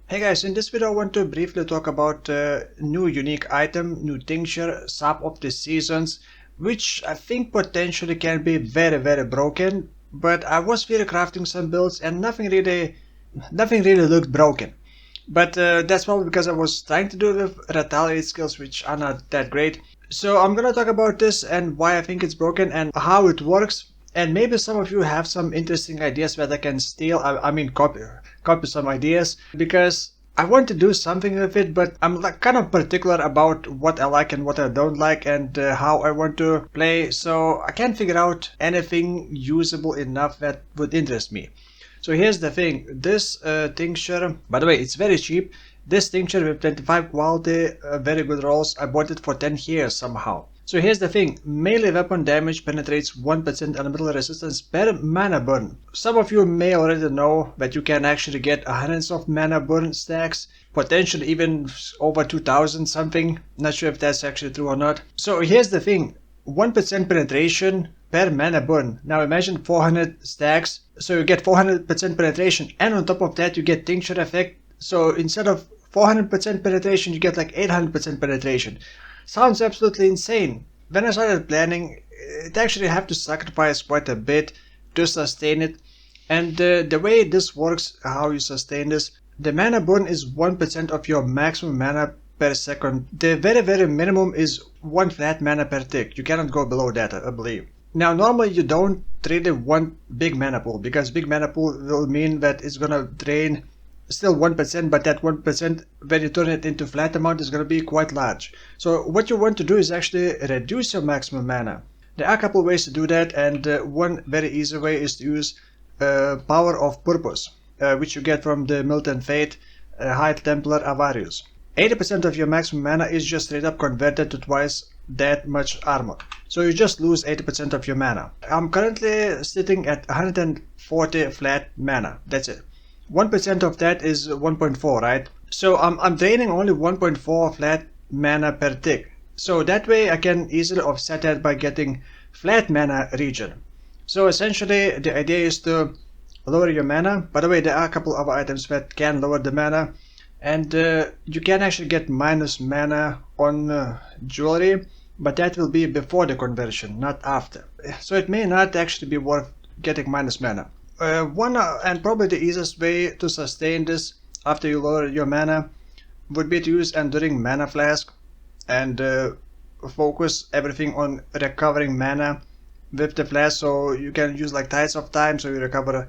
Hey guys, in this video I want to briefly talk about new unique item, new tincture, sap of the seasons, which I think potentially can be very broken, but I was really crafting some builds and nothing really looked broken. But that's probably because I was trying to do it with retaliate skills, which are not that great. So I'm gonna talk about this and why I think it's broken and how it works. And maybe some of you have some interesting ideas that I can steal. I mean, copy some ideas because I want to do something with it, but I'm like kind of particular about what I like and what I don't like and how I want to play. So I can't figure out anything usable enough that would interest me. So here's the thing, this tincture, by the way, it's very cheap. This tincture with 25 quality, very good rolls, I bought it for 10 here somehow. So here's the thing, melee weapon damage penetrates 1% elemental resistance per mana burn. Some of you may already know that you can actually get hundreds of mana burn stacks, potentially even over 2000 something, not sure if that's actually true or not. So here's the thing, 1% penetration per mana burn. Now imagine 400 stacks, so you get 400% penetration, and on top of that you get tincture effect, so instead of 400% penetration you get like 800% penetration. Sounds absolutely insane. When I started planning, it actually have to sacrifice quite a bit to sustain it, and the way this works, how you sustain this, the mana burn is 1% of your maximum mana per second. The very minimum is 1 flat mana per tick. You cannot go below that, I believe. Now normally you don't really want big mana pool, because big mana pool will mean that it's gonna drain still 1%, but that 1% when you turn it into flat amount is gonna be quite large. So what you want to do is actually reduce your maximum mana. There are a couple ways to do that, and one very easy way is to use Power of Purpose, which you get from the Milton Fate High Templar Avarius. 80% of your maximum mana is just straight up converted to twice that much armor. So you just lose 80% of your mana. I'm currently sitting at 140 flat mana. That's it. 1% of that is 1.4, right? So I'm draining only 1.4 flat mana per tick. So that way I can easily offset that by getting flat mana regen. So essentially the idea is to lower your mana. By the way, there are a couple of items that can lower the mana. And you can actually get minus mana on jewelry, but that will be before the conversion, not after. So it may not actually be worth getting minus mana. One and probably the easiest way to sustain this after you lower your mana would be to use Enduring Mana Flask and focus everything on recovering mana with the flask. So you can use like Tides of Time, so you recover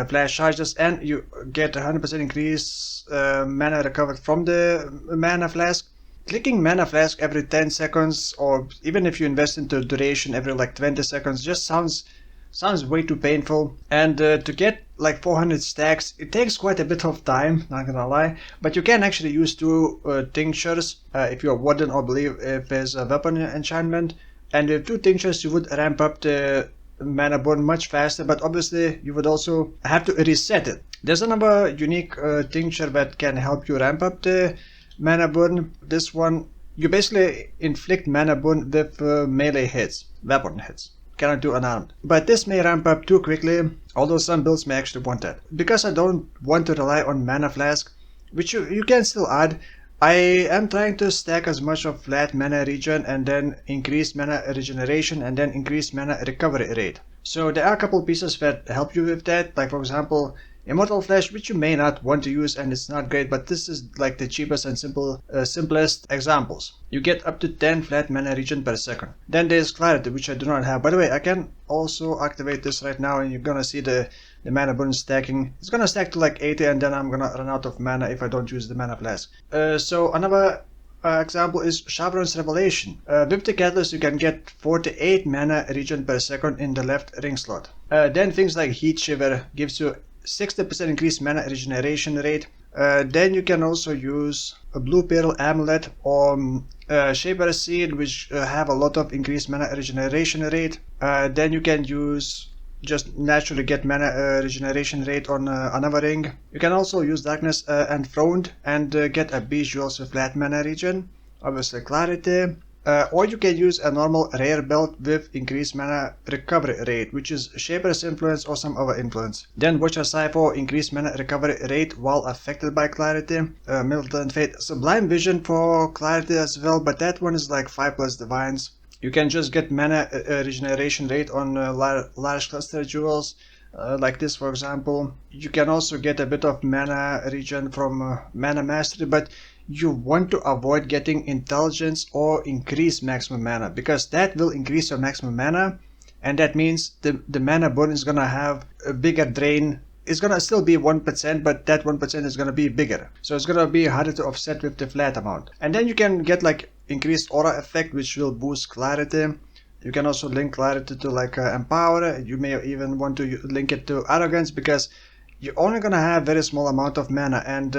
flash charges and you get 100% increase mana recovered from the mana flask. Clicking mana flask every 10 seconds, or even if you invest into duration every like 20 seconds, just sounds way too painful. And to get like 400 stacks, it takes quite a bit of time, not gonna lie, but you can actually use 2 tinctures if you're warden, or believe if there's a weapon enchantment, and with 2 tinctures you would ramp up the mana burn much faster, but obviously you would also have to reset it. There's another unique tincture that can help you ramp up the mana burn. This one, you basically inflict mana burn with melee hits, weapon hits. Cannot do unarmed. But this may ramp up too quickly, although some builds may actually want that. Because I don't want to rely on mana flask, which you can still add, I am trying to stack as much of flat mana regen and then increase mana regeneration and then increase mana recovery rate. So there are a couple pieces that help you with that, like for example Immortal Flesh, which you may not want to use and it's not great, but this is like the cheapest and simplest examples. You get up to 10 flat mana regen per second. Then there's Clarity, which I do not have. By the way, I can also activate this right now and you're gonna see the mana burn stacking. It's gonna stack to like 80 and then I'm gonna run out of mana if I don't use the mana flask. So another example is Chevron's Revelation. With the Catalyst you can get 48 mana regen per second in the left ring slot. Then things like Heat Shiver gives you 60% increased mana regeneration rate. Then you can also use a Blue Pearl Amulet or Shaper Seed, which have a lot of increased mana regeneration rate. Then you can use just naturally get mana regeneration rate on another ring. You can also use Darkness Enthroned and get a Beast Jewels with flat mana regen. Obviously Clarity. Or you can use a normal rare build with increased mana recovery rate, which is Shaper's Influence or some other influence. Then Watcher for increased mana recovery rate while affected by Clarity. Militant Fate, Sublime Vision for Clarity as well, but that one is like 5 plus Divines. You can just get mana regeneration rate on large cluster jewels. Like this, for example. You can also get a bit of mana regen from Mana Mastery, but you want to avoid getting Intelligence or increase maximum mana, because that will increase your maximum mana, and that means the mana burn is gonna have a bigger drain. It's gonna still be 1%, but that 1% is gonna be bigger. So it's gonna be harder to offset with the flat amount. And then you can get like increased aura effect, which will boost clarity. You can also link Clarity to like Empower. You may even want to link it to Arrogance, because you're only gonna have very small amount of mana, and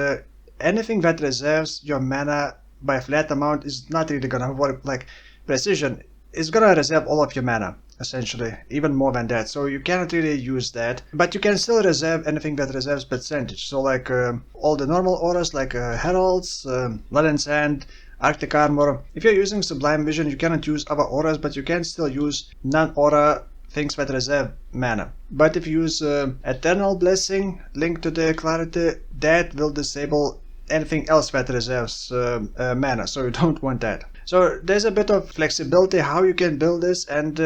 anything that reserves your mana by flat amount is not really gonna work. Like Precision is gonna reserve all of your mana, essentially, even more than that. So you cannot really use that, but you can still reserve anything that reserves percentage. So like all the normal auras like Heralds, Blood and Sand, Arctic Armor. If you're using Sublime Vision, you cannot use other auras, but you can still use non-aura things that reserve mana. But if you use Eternal Blessing linked to the Clarity, that will disable anything else that reserves mana, so you don't want that. So there's a bit of flexibility how you can build this, and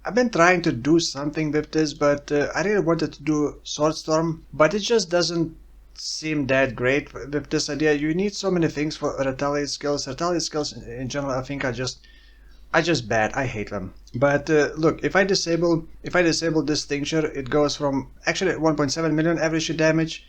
I've been trying to do something with this, but I really wanted to do Swordstorm, but it just doesn't seem that great with this idea. You need so many things for retaliate skills. Retaliate skills in general, I think are just bad. I hate them. But look, if I disable this tincture, it goes from actually 1.7 million average damage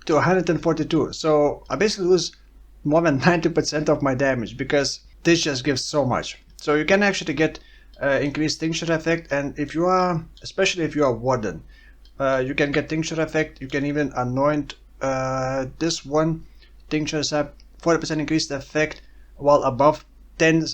to 142. So I basically lose more than 90% of my damage, because this just gives so much. So you can actually get increased tincture effect, and if you are, especially if you are Warden, you can get tincture effect. You can even anoint this one. Tinctures have 40% increased effect while above 10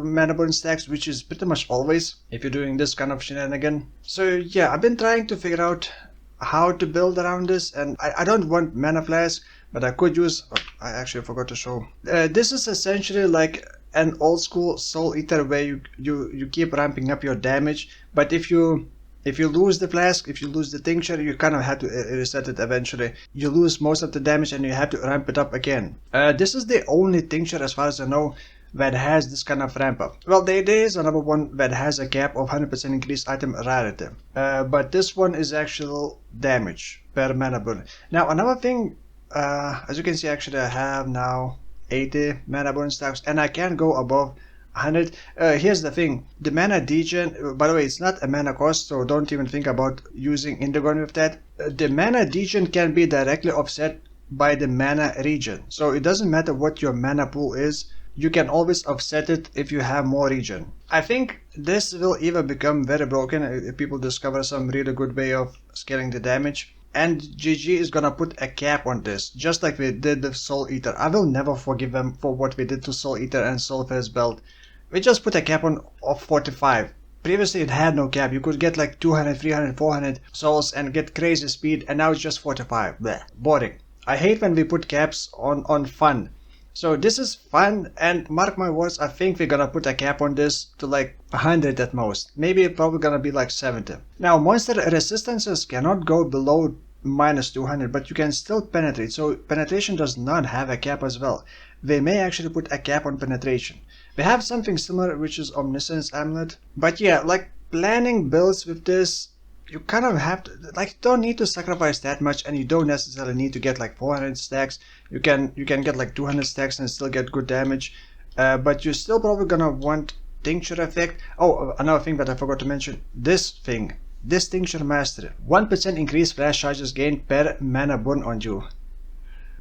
mana burn stacks, which is pretty much always if you're doing this kind of shenanigan. So yeah, I've been trying to figure out how to build around this, and I don't want mana flask, but I could use, I actually forgot to show. This is essentially like an old school Soul Eater where you keep ramping up your damage, but if you lose the flask, if you lose the tincture, you kind of have to reset it eventually. You lose most of the damage and you have to ramp it up again. This is the only tincture, as far as I know, that has this kind of ramp up. Well, there is another one that has a cap of 100% increased item rarity, but this one is actual damage per mana burn. Now another thing, as you can see, actually I have now 80 mana burn stacks, and I can go above 100. Here's the thing, the mana degen, by the way, it's not a mana cost, so don't even think about using Indigon with that. The mana degen can be directly offset by the mana regen, so it doesn't matter what your mana pool is, you can always offset it if you have more regen. I think this will even become very broken if people discover some really good way of scaling the damage. And GG is gonna put a cap on this, just like we did with Soul Eater. I will never forgive them for what we did to Soul Eater and Soulfare's belt. We just put a cap on of 45. Previously it had no cap. You could get like 200, 300, 400 souls and get crazy speed, and now it's just 45. Blech, boring. I hate when we put caps on fun. So this is fun, and mark my words, I think we're gonna put a cap on this to like 100 at most. Maybe probably gonna be like 70. Now monster resistances cannot go below minus 200, but you can still penetrate. So penetration does not have a cap as well. They may actually put a cap on penetration. We have something similar, which is Omniscience Amulet. But yeah, like planning builds with this, you kind of have to, like, don't need to sacrifice that much, and you don't necessarily need to get like 400 stacks. You can get like 200 stacks and still get good damage, but you're still probably gonna want tincture effect. Oh, another thing that I forgot to mention, this tincture mastery, 1% increased flash charges gained per mana burn on you.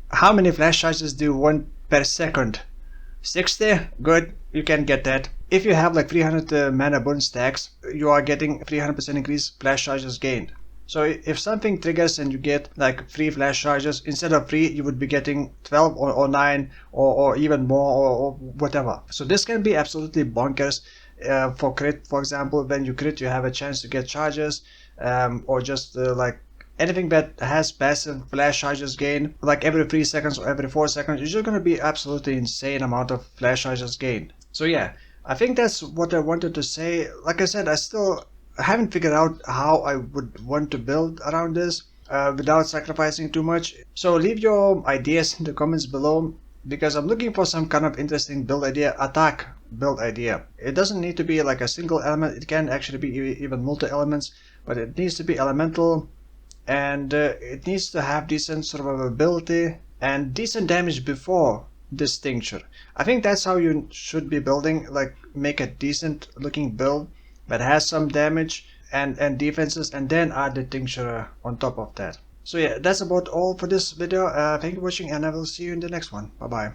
How many flash charges do you want per second? 60? Good, you can get that. If you have like 300 mana burn stacks, you are getting 300% increased flash charges gained. So if something triggers and you get like 3 flash charges, instead of 3 you would be getting 12 or 9 or even more or whatever. So this can be absolutely bonkers. For crit, for example, when you crit you have a chance to get charges, or just like anything that has passive flash charges gain, like every 3 seconds or every 4 seconds, it's just going to be absolutely insane amount of flash charges gained. So yeah, I think that's what I wanted to say. Like I said, I haven't figured out how I would want to build around this without sacrificing too much. So leave your ideas in the comments below because I'm looking for some kind of interesting build idea, attack build idea. It doesn't need to be like a single element. It can actually be even multi-elements, but it needs to be elemental and it needs to have decent survivability and decent damage before this tincture. I think that's how you should be building, like make a decent looking build that has some damage and defenses, and then add the tincture on top of that. So yeah, that's about all for this video. Thank you for watching, and I will see you in the next one. Bye bye.